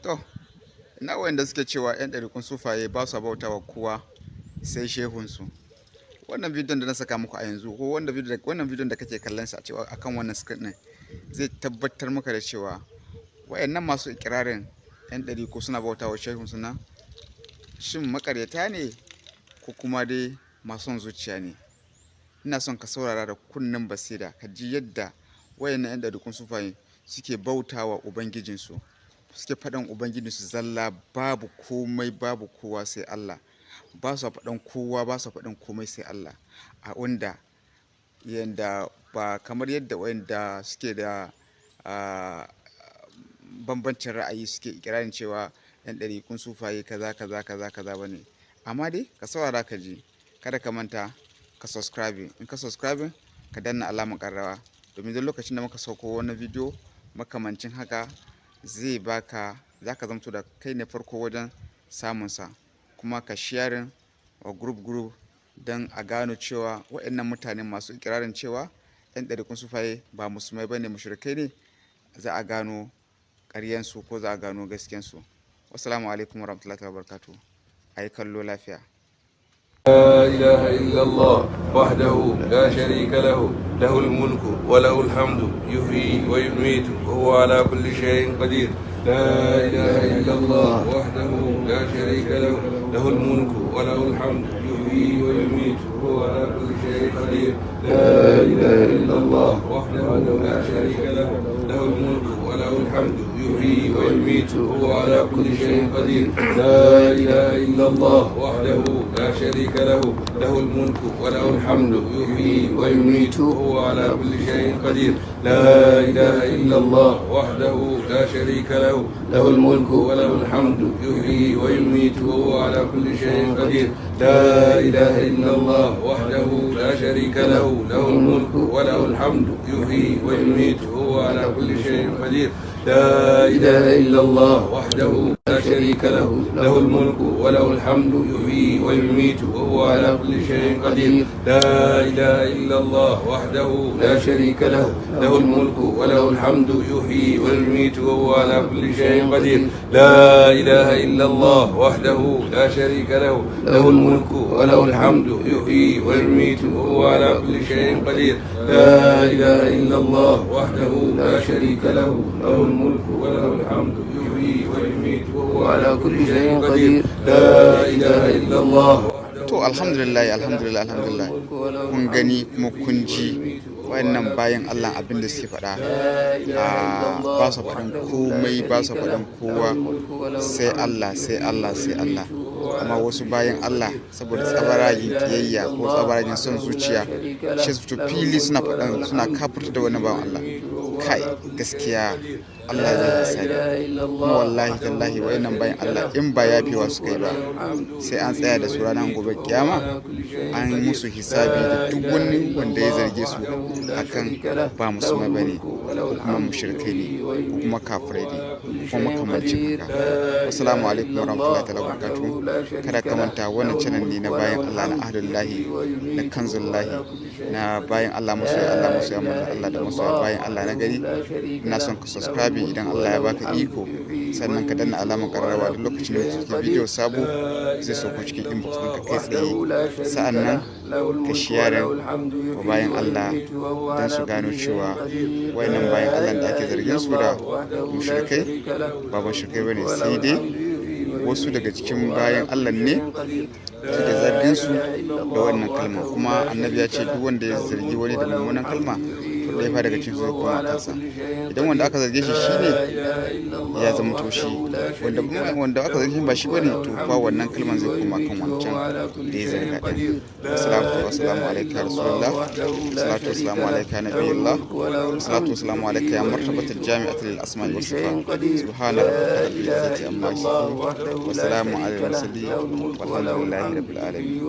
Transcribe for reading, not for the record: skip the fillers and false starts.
To, ina wayanda suke cewa 'yan ɗarikun sufaye ba su bauta wa kowa sai shehunsu. Wannan bidiyon da na saka muku a yanzu, ko wannan bidiyon da kake kallon sa cewa akan wannan screen ɗin, zai tabbatar maka da cewa wayannan masu ikirarin 'yan ɗariku suna bauta wa shehunsu nan, shin makaryata ne ko kuma dai masu zuciya ne? Ina son ka saurara da kunnen basira ka ji yadda wayannan 'yan ɗarikun sufaye suke bauta wa ubangijinsu, suke faɗan ubangijinsu zalla, babu komai babu kowa sai Allah. Ba su faɗan kowa, ba su faɗan komai sai Allah, a wanda yanda ba kamar yadda wayanda suke da bambancin ra'ayi suke ikirarin cewa 'yan ɗarikun sufaye kaza kaza kaza kaza bane. Amma dai ka saurara ka ji, kada ka manta ka subscribe. In ka subscribe, ka danna alamar ƙararrawa, domin duk lokacin da muka sauko wani bidiyo makamancin haka zai baka, za ka zamto da kai ne farko wajen samunsa. Kuma ka sharing wa group don a gano cewa waɗannan mutane masu ikirarin cewa 'yan ɗarikun sufaye ba musulmai bane, mushrikai ne, za a gano ƙaryansu ko za a gano gaskiyansu. Wassalamu alaikum warahmatullahi wabarakatuh. Ayi kallo lafiya. لا إله إلا الله وحده لا شريك له له الملك وله الحمد يحيي ويميت وهو على كل شيء قدير. لا إله إلا الله وحده لا شريك له له الملك وله الحمد يحيي ويميت وهو على كل شيء قدير. لا إله إلا الله وحده لا شريك له له الملك وله الحمد يحيي ويميت وهو على كل شيء قدير. لا إله إلا الله وحده لا شريك له له الملك وله الحمد يحيي ويميت وهو على كل شيء قدير. لا إله إلا الله وحده لا شريك له له الملك وله الحمد يحيي ويميت وهو على كل شيء قدير. لا إله إلا الله وحده لا شريك له له الملك وله الحمد يحيي ويميت وهو على كل شيء قدير. لا إله إلا الله وحده لا شريك له له الملك وله الحمد يحيي ويميت وهو على كل شيء قدير. لا إله إلا الله وحده لا شريك له له الملك وله الحمد يحيي ويميت وهو على كل شيء قدير. لا إله إلا الله وحده لا شريك له له الملك وله الحمد يحيي ويميت وهو على كل شيء قدير. لا إله إلا الله وحده لا شريك له له الملك وله الحمد يحيي ويميت وهو على كل شيء قدير. لا إله إلا الله. To, alhamdulillah, kun gani kuma kun ji wayannan bayan Allah abin da suke faɗa. Ba su faɗin komai, ba su faɗin kowa sai Allah, sai Allah, sai Allah. Amma wasu bayan Allah saboda tsabaragin kiyayya ko tsabaragin son zuciya, shi su fili suna faɗan, suna kafurta da wani bawan Allah. Kai, gaskiya Allah zai hisabi. Kuma wallahi tallahi wayannan bayan Allah in ba yafewa suka yi ba, sai an tsaya da su ranar gobe kiyama, an musu hisabi da duk wani wanda ya zarge su akan ba musulmai bane ko kuma mushrikai ne ko kuma kafirai ne ko makamancin haka. Assalamu alaikum warahmatullahi wabarakatuh. Kada ka manta wannan channel ne na bayan Allah, na ahlullahi, na kanzullahi, na bayan Allah, masoya Allah, masoya manzon Allah da masoya bayan Allah na gari. Ina son ka subscribe idan Allah ya baka iko, sannan ka danna alamar kararrawa duk lokacin da kake bidiyo sabo zai sauko cikin inbox ɗinka kai tsaye. Sa'annan ka share wa bayan Allah don su gano cewa wayannan bayan Allah da ake zargin su da mushrikai ba mushrikai bane, sai dai wasu daga cikin bayan Allah ne suke zargin su da wannan kalma. Kuma annabi ya ce duk wanda ya zargi wani da mummunan kalma, to ɗaya fa daga cikin su zai koma kansa. Idan wanda aka zarge shi shine ya zama to shi, wanda aka zarge shi ba shi bane, to fa wannan kalman zai koma kan wancan da ya zarga din. Assalamu alaikum ya rasulullah, salatu wassalamu alayka ya nabiyullah, salatu wassalamu alayka ya martabatul jami'atul asma'i was sifat. Subhana rabbika rabbil izzati amma yasifun wa salamun alal mursalin walhamdulillahi rabbil alamin.